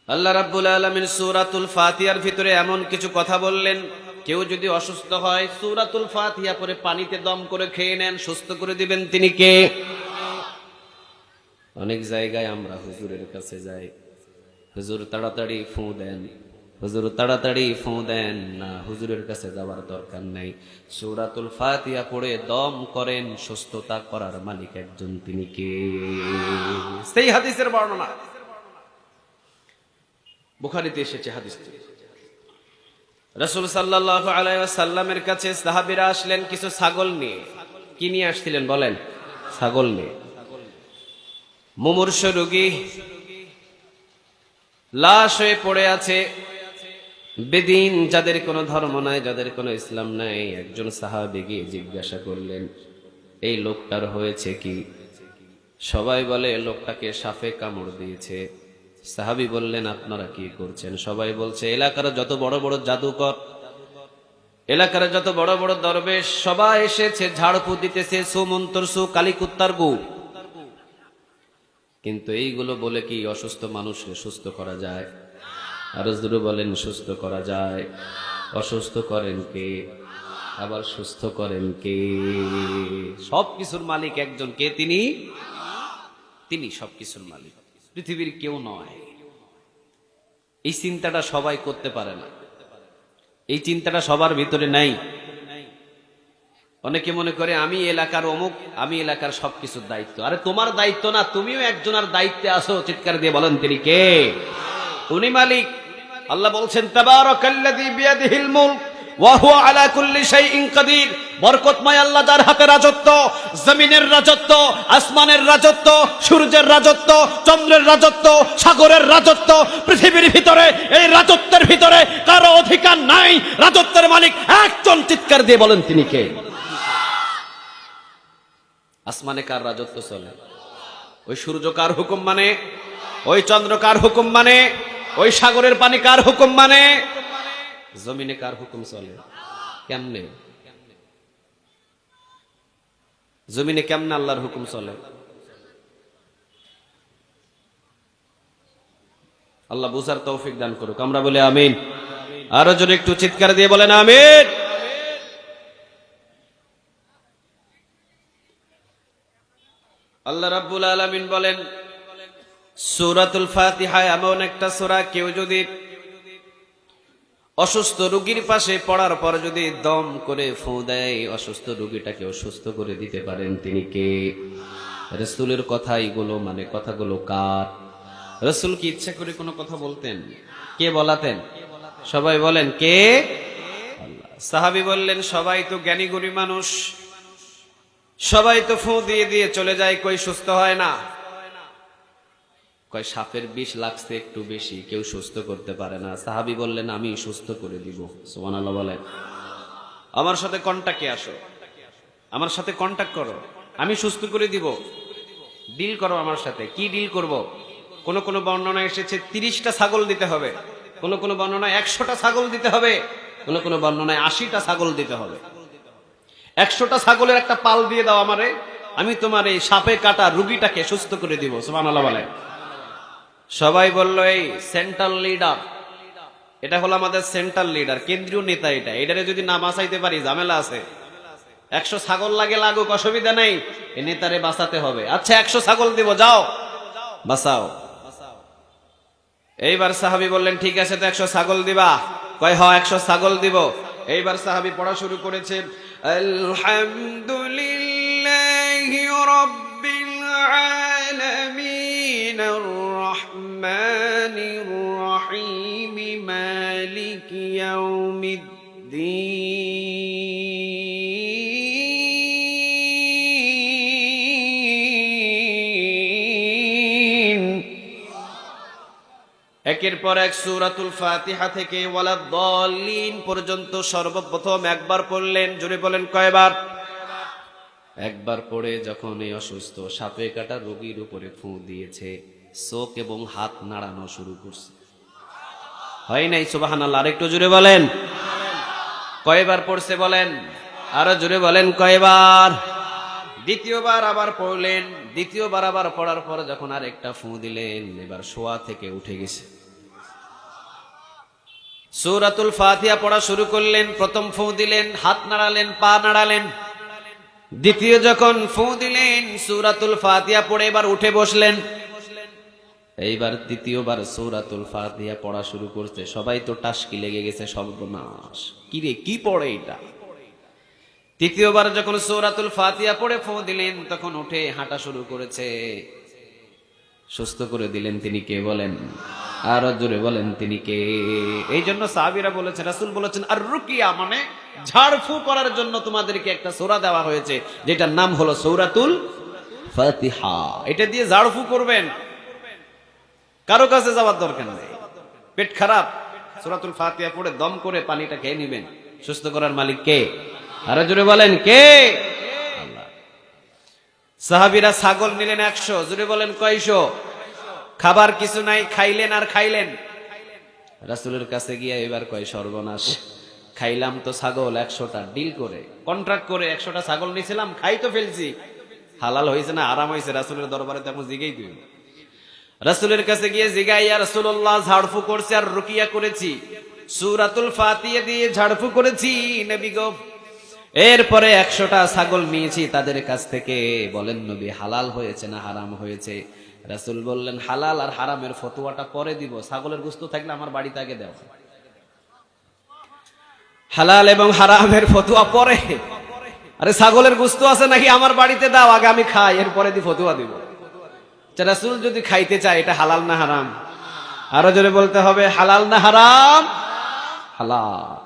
আল্লাহ রাব্বুল আলামিন সূরাতুল ফাতিহার ভিতরে এমন কিছু কথা বললেন, কেউ যদি অসুস্থ হয় সূরাতুল ফাতিহা পড়ে পানিতে দম করে খেয়ে নেন, সুস্থ করে দিবেন তিনি কে? অনেক জায়গায় আমরা হুজুরের কাছে যাই, হুজুর তাড়াতাড়ি ফু দেন, হুজুর তাড়াতাড়ি ফু দেন। না, হুজুরের কাছে যাওয়ার দরকার নাই। সূরাতুল ফাতিহা পড়ে দম করেন, সুস্থতা করার মালিক একজন, তিনি কে? সেই হাদিসের বর্ণনা বুখারীতে এসেছে হাদিসটি। রাসূল সাল্লাল্লাহু আলাইহি ওয়াসাল্লামের কাছে সাহাবীরা আসলেন কিছু ছাগল নিয়ে। কি নিয়ে আসছিলেন বলেন? ছাগল নিয়ে। মুমূর্ষু রোগী লাশ হয়ে পড়ে আছে, বেদিন, যাদের কোনো ধর্ম নাই, যাদের কোনো ইসলাম নাই। একজন সাহাবী গিয়ে জিজ্ঞাসা করলেন, এই লোকটার হয়েছে কি? সবাই বলে লোকটাকে সাপে কামড় দিয়েছে। সাহাবী বললেন, আপনারা কি করছেন? সবাই বলছে, এলাকার যত বড় বড় জাদুকর, এলাকার যত বড় বড় দরবেশ সবাই এসেছে, ঝাড়ফু দিতেছে, সুমন্তর সু কালিকুত্তার গু। কিন্তু এইগুলো বলে কি অসুস্থ মানুষকে সুস্থ করা যায়? আরো জোরে বলেন, সুস্থ করা যায়। অসুস্থ করেন কে? আবার সুস্থ করেন কে? সবকিছুর মালিক একজন, কে? তিনি তিনি সবকিছুর মালিক, পৃথিবীর কেউ নয়। এই চিন্তাটা সবাই করতে পারে না, এই চিন্তাটা সবার ভিতরে নাই। অনেকে মনে করে আমি এলাকার অমুক, আমি এলাকার সবকিছুর দায়িত্ব। আরে তোমার দায়িত্ব না, তুমিও একজনের দায়িত্বে আসো। চিৎকার দিয়ে বলেন, তিনি কে? উনি মালিক। আল্লাহ বলছেন, তাবারাকাল্লাযী বিয়াদিহিল মুলক ওয়া হুয়া আলা কুল্লি শাইইন কাদির। বরকতময় আল্লাহ, যার হাতে রাজত্ব, জমিনের রাজত্ব, আসমানের রাজত্ব, সূর্যের রাজত্ব, চন্দ্রের রাজত্ব, সাগরের রাজত্ব, পৃথিবীর ভিতরে এই রাজত্বের ভিতরে কারো অধিকার নাই। রাজত্বের মালিক একজন। চিৎকার দিয়ে বলেন, তিনি কে? আসমানে কার রাজত্ব চলে? ওই সূর্য কার হুকুম মানে? ওই চন্দ্র কার হুকুম মানে? ওই সাগরের পানি কার হুকুম মানে? জমিনে কার হুকুম চলে? কেমনে জমিনে, কেমনে আল্লাহর হুকুম চলে? আল্লাহ বুঝার তৌফিক দান করুক, আমরা বলি আমিন। আরো জোরে একটু চিৎকার দিয়ে বলেন আমিন। আল্লাহ রাব্বুল আলামিন বলেন, সূরাতুল ফাতিহা এমন একটা সূরা, কেউ যদি অসুস্থ রোগীর পাশে পড়ার পর যদি দম করে ফু দেয়, অসুস্থ রোগীটাকে সুস্থ করে দিতে পারেন, তিনি কে? রাসূলের কথা এগুলো, মানে কথাগুলো কার? রাসূল কি ইচ্ছা করে কোনো কথা বলতেন? কে বলাতেন? সবাই বলেন, কে? আল্লাহ। সাহাবী বললেন, সবাই তো জ্ঞানী গুণী মানুষ, সবাই তো ফু দিয়ে দিয়ে চলে যায়, কই সুস্থ হয় না। কয় সাপের বিষ লাগছে একটু বেশি, কেউ সুস্থ করতে পারে না। সাহাবী বললেন, আমি সুস্থ করে দিব। সুবহানাল্লাহ বলেন। আমার সাথে কন্টাক্টে আসো, আমার সাথে কন্টাক্ট করো, আমি সুস্থ করে দিব। ডিল করো আমার সাথে। কি ডিল করব? কোন কোন বর্ণনা এসেছে 30টা ছাগল দিতে হবে, কোন কোন বর্ণনায় 100টা ছাগল দিতে হবে, কোন কোন বর্ণনায় 80টা ছাগল দিতে হবে। 100টা ছাগলের একটা পাল দিয়ে দাও আমারে, আমি তোমার এই সাপে কাটা রুগীটাকে সুস্থ করে দিব। সুবহানাল্লাহ বলেন। সবাই বলল, এই সেন্ট্রাল লিডার, এটা হলো আমাদের সেন্ট্রাল লিডার, কেন্দ্রীয় নেতা। এটারে যদি না বাঁচাইতে পারি ঝামেলা আছে। 100 ছাগল লাগে, লাগুক, অসুবিধা নেই, এই নেতারে বাঁচাতে হবে। আচ্ছা 100 ছাগল দিব, যাও বাঁচাও। এইবার সাহাবী বললেন, ঠিক আছে, তো 100 ছাগল দিবা? কয়, হ্যাঁ 100 ছাগল দিব। এইবার সাহাবী পড়া শুরু করেছে, আলহামদুলিল্লাহি রাব্বিল আলামিন الرحمن الرحيم مالك يوم الدين। একের পর এক সূরাতুল ফাতিহা থেকে ওয়ালাদ-দাল্লিন পর্যন্ত সর্বপ্রথম একবার পড়লেন। জোরে বলেন, কয়বার? একবার পড়ে যখন এই অসুস্থ সাপে কাটা রোগীর উপরে ফু দিয়েছে, চোখ এবং হাত নাড়ানো শুরু করছে। হয় নাই? সুবহানাল্লাহ। আরেকটু জোরে বলেন। কয়বার পড়ছে বলেন? আরো জোরে বলেন, কয়বার? দ্বিতীয়বার আবার পড়লেন। দ্বিতীয়বার আবার পড়ার পর যখন আরেকটা ফু দিলেন, এবার শোয়া থেকে উঠে গেছে। সূরাতুল ফাতিহা পড়া শুরু করলেন। প্রথম ফু দিলেন, হাত নাড়ালেন, পা নাড়ালেন। দ্বিতীয় যখন ফু দিলেন, সূরাতুল ফাতিহা পড়ে এবার উঠে বসলেন। এইবার দ্বিতীয়বার সূরাতুল ফাতিহা পড়া শুরু করছে। সবাই তো টাসকি লেগে গেছে, সর্বনাশ, কি রে, কি পড়ে এটা। তৃতীয়বার যখন সূরাতুল ফাতিহা পড়ে ফু দিলেন, তখন উঠে হাঁটা শুরু করেছে। সুস্থ করে দিলেন তিনি কে বলেন? আরো জোরে বলেন তিনি কে? এই জন্য সাহাবীরা বলেছেন, রাসূল বলেছেন, আর রুকিয়া মানে ঝাড়ফু করার জন্য তোমাদেরকে একটা সূরা দেওয়া হয়েছে, যেটার নাম হলো সূরাতুল ফাতিহা। এটা দিয়ে ঝাড়ফু করবেন, কারো কাছে যাওয়ার দরকার নেই। পেট খারাপ, সূরাতুল ফাতিহা পড়ে দম করে পানিটা খেয়ে নেবেন। সুস্থ করার মালিক কে? আরো জোরে বলেন কে? আল্লাহ। সাহাবীরা ছাগল নিলেন 100, জোরে বলেন কয়শো? খাবার কিছু নাই, খাইলেন আর খাইলেন। রাসূলের কাছে গিয়ে এবার কয় সর্বনাশ, খাইলাম তো ছাগল 100টা, ডিল করে কন্ট্রাক্ট করে 100টা ছাগল নিয়েছিলাম, খাই তো ফেলছি, হালাল হয়েছে না হারাম হয়েছে? রাসূলের দরবারে তো এখন জিগাই দিই। রাসূলের কাছে গিয়ে জিগাই, ইয়া রাসূলুল্লাহ, ঝাড়ফু করছি আর রুকিয়া করেছি, সূরাতুল ফাতিহা দিয়ে ঝাড়ফু করেছি নবী গো। এরপরে 100টা ছাগল নিয়েছি তাদের কাছ থেকে, বলেন নবী হালাল হয়েছে না হারাম হয়েছে? রাসূল বললেন, হালাল আর হারামের ফতোয়াটা পরে দিব, ছাগলের গোশত থাকলে আমার বাড়িতে আগে দাও। হালাল এবং হারামের ফতোয়া পরে? আরে ছাগলের গোশত আছে নাকি, আমার বাড়িতে দাও, আগে আমি খাই, এরপরে দি ফতোয়া দিব। রাসূল যদি খাইতে চায়, এটা হালাল না হারাম? আরো জোরে বলতে হবে, হালাল না হারাম? হালাল।